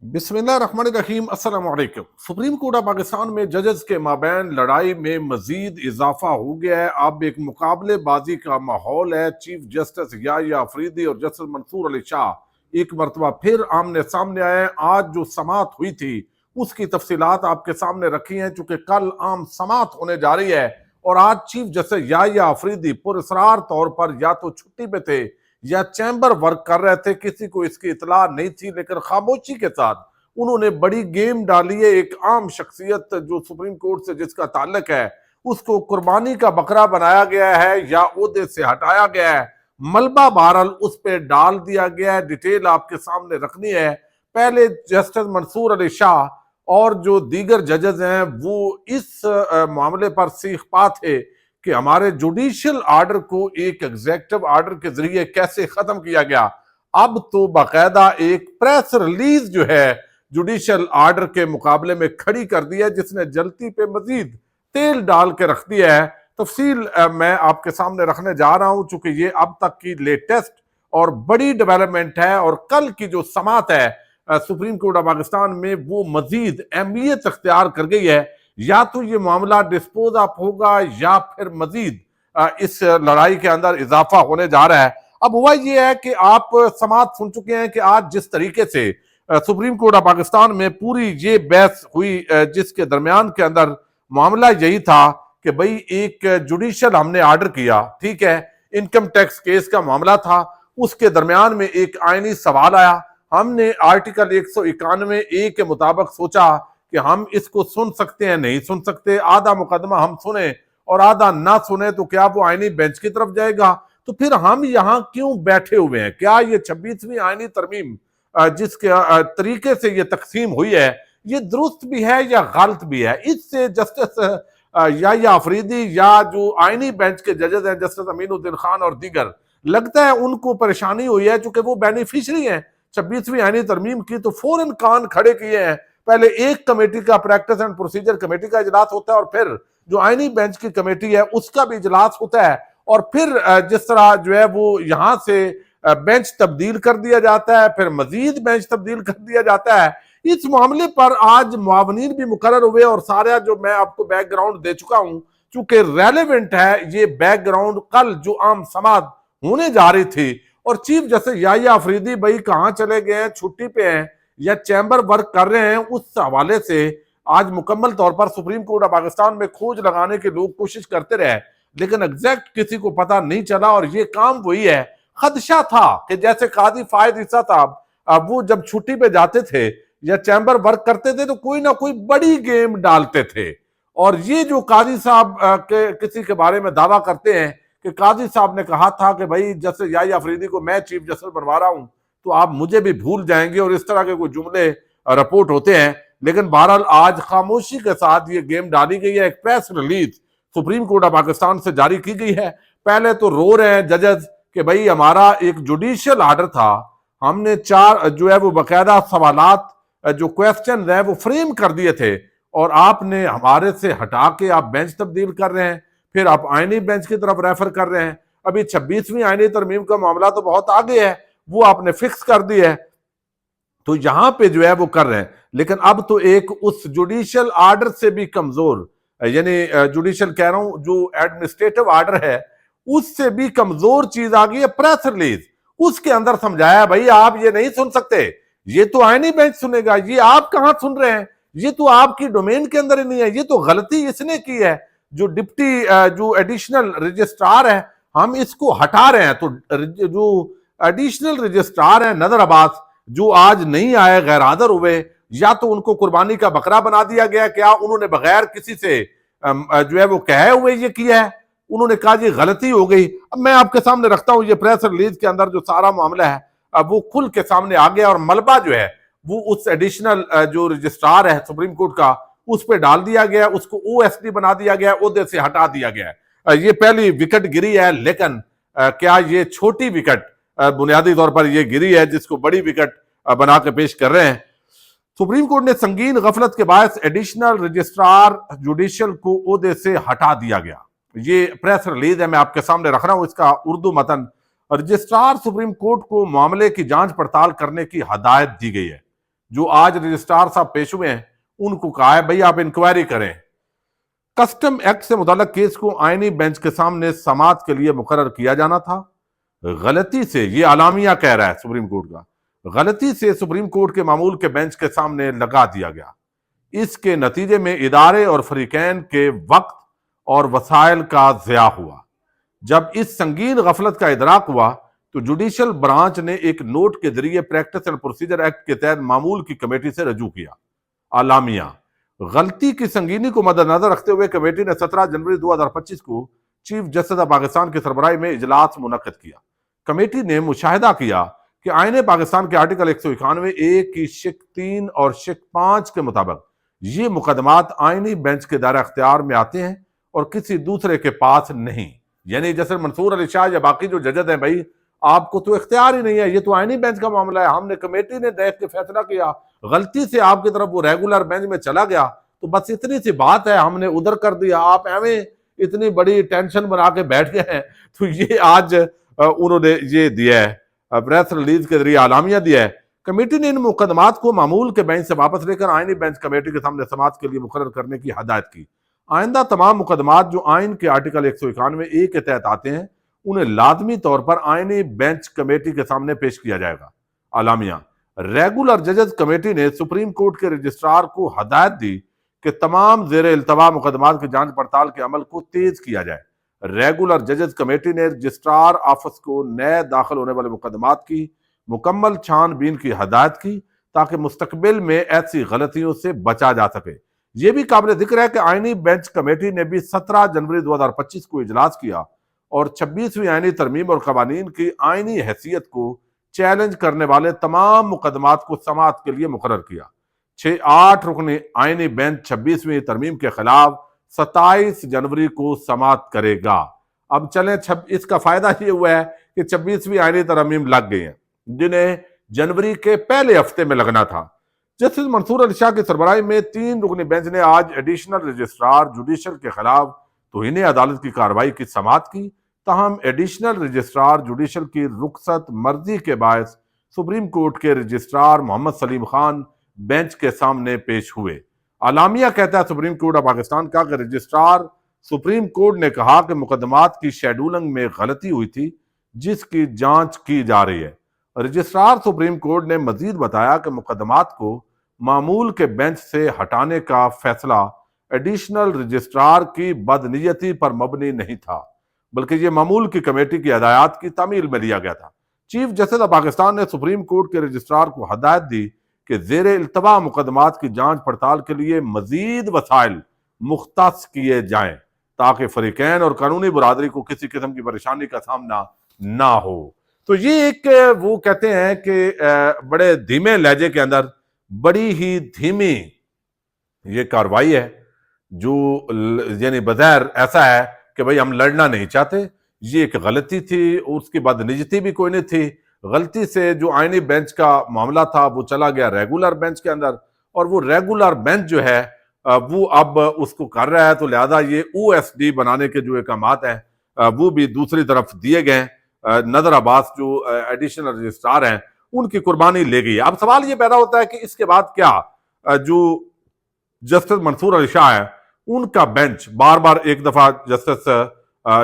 बिस्मिल्लाहिर्रहमानिर्रहीम अस्सलाम वालेकुम। सुप्रीम कोर्ट ऑफ पाकिस्तान में जजेस के माबैन लड़ाई में मजीद इजाफा हो गया है। अब एक मुकाबलेबाजी का माहौल है। चीफ जस्टिस याहिया अफरीदी और जस्टिस मंसूर अली शाह एक मरतबा फिर आमने सामने आए। आज जो समात हुई थी उसकी तफसीलात आपके सामने रखी हैं, चूंकि कल आम समात होने जा रही है और आज चीफ जस्टिस याहिया अफरीदी पुरस्रार तौर पर या तो छुट्टी पे थे या चैम्बर वर्क कर रहे थे। किसी को इसकी इतला नहीं थी, लेकिन खामोशी के साथ उन्होंने बड़ी गेम डाली है। एक आम शख्सियत जो सुप्रीम कोर्ट से जिसका ताल्लुक है उसको कुर्बानी का बकरा बनाया गया है या ओहदे से हटाया गया है। मलबा बहरहाल उस पर डाल दिया गया है। डिटेल आपके सामने रखनी है। पहले जस्टिस मंसूर अली शाह और जो दीगर जजेस हैं वो इस मामले पर सीख पा थे कि हमारे जुडिशियल आर्डर को एक एग्जेक्टिव आर्डर के जरिए कैसे खत्म किया गया। अब तो बाकायदा एक प्रेस रिलीज जो है जुडिशियल आर्डर के मुकाबले में खड़ी कर दी है, जिसने जलती पे मजीद तेल डाल के रख दिया है। तफसील मैं आपके सामने रखने जा रहा हूं, चूंकि ये अब तक की लेटेस्ट और बड़ी डेवलपमेंट है और कल की जो समात है सुप्रीम कोर्ट ऑफ पाकिस्तान में वो मजीद अहमियत अख्तियार कर गई है। या तो ये मामला डिस्पोज ऑफ होगा या फिर मजीद इस लड़ाई के अंदर इजाफा होने जा रहा है। अब हुआ ये है कि आप समात सुन चुके हैं कि आज जिस तरीके से सुप्रीम कोर्ट ऑफ पाकिस्तान में पूरी ये बहस हुई, जिसके दरमियान के अंदर मामला यही था कि भाई एक जुडिशियल हमने आर्डर किया, ठीक है, इनकम टैक्स केस का मामला था, उसके दरमियान में एक आईनी सवाल आया। हमने आर्टिकल 191A के मुताबिक सोचा कि हम इसको सुन सकते हैं नहीं सुन सकते, आधा मुकदमा हम सुने और आधा ना सुने तो क्या वो आईनी बेंच की तरफ जाएगा? तो फिर हम यहाँ क्यों बैठे हुए हैं? क्या ये 26वीं आईनी तरमीम जिसके तरीके से ये तकसीम हुई है ये दुरुस्त भी है या गलत भी है? इससे जस्टिस या अफरीदी या जो आईनी बेंच के जजेस हैं जस्टिस अमीनुद्दीन खान और दीगर, लगता है उनको परेशानी हुई है, चूंकि वो बेनिफिशरी हैं 26वीं आईनी तरमीम की, तो फौरन कान खड़े किए हैं। पहले एक कमेटी का प्रैक्टिस एंड प्रोसीजर कमेटी का इजलास होता है और फिर जो आईनी बेंच की कमेटी है उसका भी इजलास होता है और फिर जिस तरह जो है वो यहां से बेंच तब्दील कर दिया जाता है, फिर मजीद बेंच तब्दील कर दिया जाता है। इस मामले पर आज मुआवनीन भी मुकर्रर हुए और सारा जो मैं आपको बैकग्राउंड दे चुका हूं, चूंकि रेलेवेंट है ये बैकग्राउंड कल जो आम समात होने जा रही थी। और चीफ जस्टिस याहिया अफरीदी भाई कहां चले गए हैं, छुट्टी पे हैं या चैम्बर वर्क कर रहे हैं, उस हवाले से आज मुकम्मल तौर पर सुप्रीम कोर्ट ऑफ पाकिस्तान में खोज लगाने के लोग कोशिश करते रहे, लेकिन एग्जैक्ट किसी को पता नहीं चला। और ये काम वही है, खदशा था कि जैसे काजी फायद ईसा साहब वो जब छुट्टी पे जाते थे या चैम्बर वर्क करते थे तो कोई ना कोई बड़ी गेम डालते थे। और ये जो काजी साहब के किसी के बारे में दावा करते हैं कि काजी साहब ने कहा था कि भाई जस्टिस याहिया अफरीदी को मैं चीफ जस्टिस बनवा रहा हूं तो आप मुझे भी भूल जाएंगे, और इस तरह के कोई जुमले रिपोर्ट होते हैं। लेकिन बहरहाल आज खामोशी के साथ ये गेम डाली गई है। एक press release supreme court of Pakistan से जारी की गई है। पहले तो रो रहे हैं जजेस कि भाई हमारा एक जुडिशियल आर्डर था, हमने 4 जो है वो बाकायदा सवालात जो क्वेश्चन है वो फ्रेम कर दिए थे और आपने हमारे से हटा के आप बेंच तब्दील कर रहे हैं, फिर आप आईनी बेंच की तरफ रेफर कर रहे हैं। अभी 26वीं आईनी तरमीम का मामला तो बहुत आगे है, वो आपने फिक्स कर दी है, तो यहां पे जो है वो कर रहे हैं। लेकिन अब तो एक उस जुडिशियल आर्डर से भी कमजोर, यानी जुडिशियल कह रहा हूं जो एडमिनिस्ट्रेटिव आर्डर है उससे भी कमजोर चीज आ गई है, प्रेस रिलीज। उसके अंदर समझाया भाई आप ये नहीं सुन सकते, ये तो आईनी बेंच सुनेगा, ये आप कहां सुन रहे हैं, ये तो आपकी डोमेन के अंदर ही नहीं है, ये तो गलती इसने की है। जो डिप्टी जो एडिशनल रजिस्ट्रार है हम इसको हटा रहे हैं, तो जो एडिशनल रजिस्ट्रार है नदर अब्बास जो आज नहीं आए, गैर हाजिर हुए, या तो उनको कुर्बानी का बकरा बना दिया गया, क्या उन्होंने बगैर किसी से जो है वो कहे हुए ये किया है, उन्होंने कहा ये गलती हो गई। अब मैं आपके सामने रखता हूं ये प्रेस रिलीज के अंदर जो सारा मामला है अब वो खुल के सामने आ गया और मलबा जो है वो उस एडिशनल जो रजिस्ट्रार है सुप्रीम कोर्ट का उस पर डाल दिया गया, उसको ओएसडी बना दिया गया, ओहदे से हटा दिया गया। ये पहली विकेट गिरी है, लेकिन क्या ये छोटी विकेट बुनियादी तौर पर ये गिरी है जिसको बड़ी विकेट बना के पेश कर रहे हैं। सुप्रीम कोर्ट ने संगीन गफलत के बायस एडिशनल रजिस्ट्रार जुडिशियल को ओहदे से हटा दिया गया। ये प्रेस रिलीज है, मैं आपके सामने रख रहा हूं इसका उर्दू मतन। रजिस्ट्रार सुप्रीम कोर्ट को मामले की जांच पड़ताल करने की हदायत दी गई है। जो आज रजिस्ट्रार साहब पेश हुए हैं, उनको कहा है भाई आप इंक्वायरी करें। कस्टम एक्ट से मुताल्लिक केस को आईनी बेंच के सामने समाअत के लिए मुकर्रर किया जाना था। गलती से, ये आलामिया कह रहा है सुप्रीम कोर्ट का, गलती से सुप्रीम कोर्ट के मामूल के बेंच के सामने लगा दिया गया। इसके नतीजे में इदारे और फरीकैन के वक्त और वसाइल का ज़िया हुआ। जब इस संगीन गफलत का इदराक हुआ तो जुडिशल ब्रांच ने एक नोट के जरिए प्रैक्टिस एंड प्रोसीजर एक्ट के तहत मामूल की कमेटी से रजू किया। आलामिया, गलती की संगीनी को मद्देनजर रखते हुए कमेटी ने 17 जनवरी 2025 को चीफ जस्टिस ऑफ पाकिस्तान की सरबराही में इजलास मुनक्किद किया। कमेटी ने मुशाहिदा किया कि आईन पाकिस्तान के आर्टिकल 191 ए की शिक 3 और शिक 5 के मुताबिक ये मुकदमात आईनी बेंच के दायरा अख्तियार में आते हैं और किसी दूसरे के पास नहीं। यानी जैसे मंसूर अली शाह या बाकी जो जजद हैं, भाई आपको तो इख्तियार ही नहीं है, ये तो आईनी बेंच का मामला है, हमने कमेटी ने देख के फैसला किया, गलती से आपकी तरफ वो रेगुलर बेंच में चला गया तो बस इतनी सी बात है, हमने उधर कर दिया, आप एवं इतनी बड़ी टेंशन बना के बैठ गए हैं। तो ये आज उन्होंने ये दिया है, प्रेस रिलीज के जरिए आलामिया दिया है। कमेटी ने इन मुकदमात को मामूल के बेंच से वापस लेकर आईनी बेंच कमेटी के सामने समाअत के लिए मुकर्रर करने की हदायत की। आइंदा तमाम मुकदमात जो आइन के आर्टिकल 191 ए के तहत आते हैं उन्हें लाजमी तौर पर आईनी बेंच कमेटी के सामने पेश किया जाएगा। आलामिया, रेगुलर जजेस कमेटी ने सुप्रीम कोर्ट के रजिस्ट्रार को हदायत दी कि तमाम जेर इल्तवा मुकदमात की जांच पड़ताल के अमल को तेज किया जाए। रेगुलर जजेस कमेटी ने रजिस्ट्रार ऑफिस को नए दाखिल होने वाले मुकदमात की मुकम्मल छानबीन की हदायत की ताकि मुस्तकबिल में ऐसी गलतियों से बचा जा सके। यह भी काबिल जिक्र है कि आईनी बेंच कमेटी ने भी 17 जनवरी 2025 को इजलास किया और 26वीं आईनी तरमीम और कवानीन की आईनी हैसियत को चैलेंज करने वाले तमाम मुकदमात को समाअत के लिए मुकर्रर किया। 6-8 रुकनी आईनी बेंच 26वीं तरमीम के खिलाफ 27 जनवरी को समाअत करेगा। अब चलें, इसका फायदा ये हुआ है कि 26वीं आईनी तरमीम लग गई है जिन्हें जनवरी के पहले हफ्ते में लगना था। जस्टिस मंसूर अली शाह की सरबराही में 3 रुकनी बेंच ने आज एडिशनल रजिस्ट्रार जुडिशल के खिलाफ तौहीन अदालत की कार्रवाई की समाअत की। ताहम एडिशनल रजिस्ट्रार जुडिशल की रुखसत मर्जी के बायस सुप्रीम कोर्ट के रजिस्ट्रार मोहम्मद सलीम खान बेंच के सामने पेश हुए। आलामिया कहता है सुप्रीम कोर्ट ऑफ पाकिस्तान का कि रजिस्ट्रार सुप्रीम कोर्ट ने कहा कि मुकदमात की शेड्यूलिंग में गलती हुई थी जिसकी जांच की जा रही है। रजिस्ट्रार सुप्रीम कोर्ट ने मजीद बताया कि मुकदमात को मामूल के बेंच से हटाने का फैसला एडिशनल रजिस्ट्रार की बदनीयती पर मबनी नहीं था, बल्कि यह मामूल की कमेटी की हदायत की तामील में लिया गया था। चीफ जस्टिस ऑफ पाकिस्तान ने सुप्रीम कोर्ट के रजिस्ट्रार को हदायत दी कि जेर इल्तवा मुकदमात की जांच पड़ताल के लिए मजीद वसाइल मुख्तस किए जाएं ताकि फरीकैन और कानूनी बरादरी को किसी किस्म की परेशानी का सामना ना हो। तो ये एक, वो कहते हैं कि बड़े धीमे लहजे के अंदर बड़ी ही धीमी ये कार्रवाई है जो यानी बज़ाहिर ऐसा है कि भाई हम लड़ना नहीं चाहते, ये एक गलती थी, उसकी बदनियती भी कोई नहीं थी। गलती से जो आईनी बेंच का मामला था वो चला गया रेगुलर बेंच के अंदर और वो रेगुलर बेंच जो है वो अब उसको कर रहा है, तो लिहाजा ये OSD बनाने के जो अहकामात हैं वो भी दूसरी तरफ दिए गए। नदर अब्बास जो एडिशनल रजिस्ट्रार हैं उनकी कुर्बानी ले गई है। अब सवाल ये पैदा होता है कि इसके बाद क्या, जो जस्टिस मंसूर अली शाह है उनका बेंच बार बार, एक दफा जस्टिस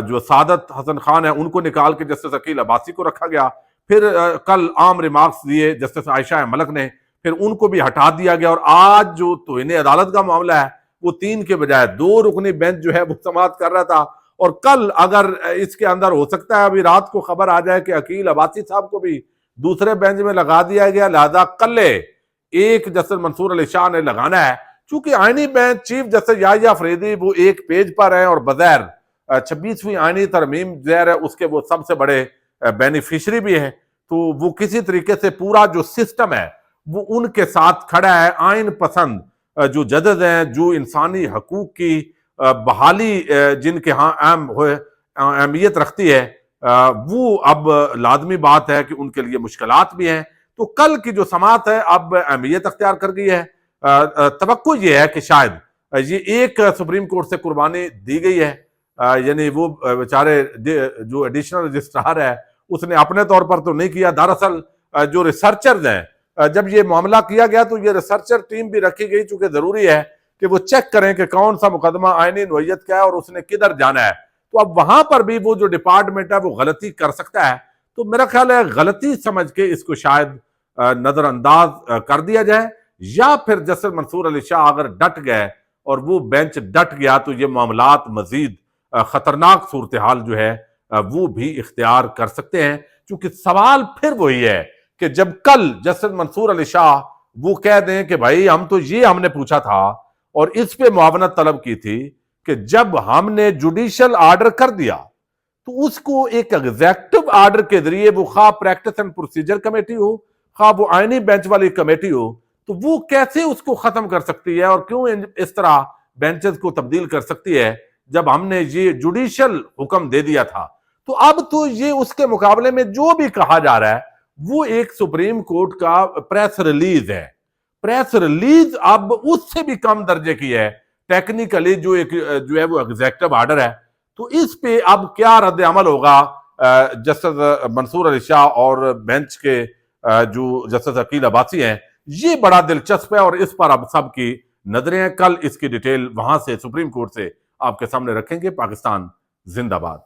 जो सादत हसन खान है उनको निकाल के जस्टिस अकील अब्बासी को रखा गया, फिर कल आम रिमार्क्स दिए जस्टिस आयशा मलक ने, फिर उनको भी हटा दिया गया और आज जो तौहीन अदालत का मामला है वो 3 के बजाय 2 रुकनी बेंच जो है वो समाअत कर रहा था। और कल अगर इसके अंदर हो सकता है अभी रात को खबर आ जाए कि अकील अब्बासी साहब को भी दूसरे बेंच में लगा दिया गया, लिहाजा कल एक जस्टिस मंसूर अली शाह ने लगाना है। चूंकि आईनी bench chief justice Yahya Afridi वो एक पेज पर है और बगैर 26वीं आईनी तरमीम ज़हर है उसके वो सबसे बड़े बेनिफिशरी भी हैं, तो वो किसी तरीके से पूरा जो सिस्टम है वो उनके साथ खड़ा है। आइन पसंद जो जजेस हैं, जो इंसानी हकूक की बहाली जिनके यहाँ अहमियत रखती है, वो अब लाजमी बात है कि उनके लिए मुश्किलात भी हैं। तो कल की जो समाअत है अब अहमियत अख्तियार कर गई है। तवक्को ये है कि शायद ये एक सुप्रीम कोर्ट से कुर्बानी दी गई है, यानी वो बेचारे जो एडिशनल रजिस्ट्रार है उसने अपने तौर पर तो नहीं किया, दरअसल जो रिसर्चर्स हैं जब ये मामला किया गया तो ये रिसर्चर टीम भी रखी गई, चूंकि जरूरी है कि वो चेक करें कि कौन सा मुकदमा आईनी नोयत का है और उसने किधर जाना है। तो अब वहां पर भी वो जो डिपार्टमेंट है वो गलती कर सकता है। तो मेरा ख्याल है गलती समझ के इसको शायद नजरअंदाज कर दिया जाए, या फिर जस्टिस मंसूर अली शाह अगर डट गए और वो बेंच डट गया तो ये मामलात मजीद खतरनाक सूरत हाल जो है वो भी इख्तियार कर सकते हैं। क्योंकि सवाल फिर वही है कि जब कल जस्टिस मंसूर अली शाह वो कह दें कि भाई हम तो ये हमने पूछा था और इस पे मुआवनत तलब की थी कि जब हमने जुडिशियल ऑर्डर कर दिया तो उसको एक एग्जेक्टिव ऑर्डर के जरिए, वो खा प्रैक्टिस एंड प्रोसीजर कमेटी हो, खा वो आईनी बेंच वाली कमेटी हो, तो वो कैसे उसको खत्म कर सकती है और क्यों इस तरह बेंचेस को तब्दील कर सकती है जब हमने ये जुडिशियल हुक्म दे दिया था। तो अब तो ये उसके मुकाबले में जो भी कहा जा रहा है वो एक सुप्रीम कोर्ट का प्रेस रिलीज है। प्रेस रिलीज अब उससे भी कम दर्जे की है टेक्निकली, जो है वो एग्जेक्टिव ऑर्डर है। तो इस पे अब क्या रद्द अमल होगा जस्टिस मंसूर अली शाह और बेंच के जो जस्टिस अकील अब्बासी हैं, ये बड़ा दिलचस्प है और इस पर अब सबकी नजरें हैं। कल इसकी डिटेल वहां से सुप्रीम कोर्ट से आपके सामने रखेंगे। पाकिस्तान जिंदाबाद।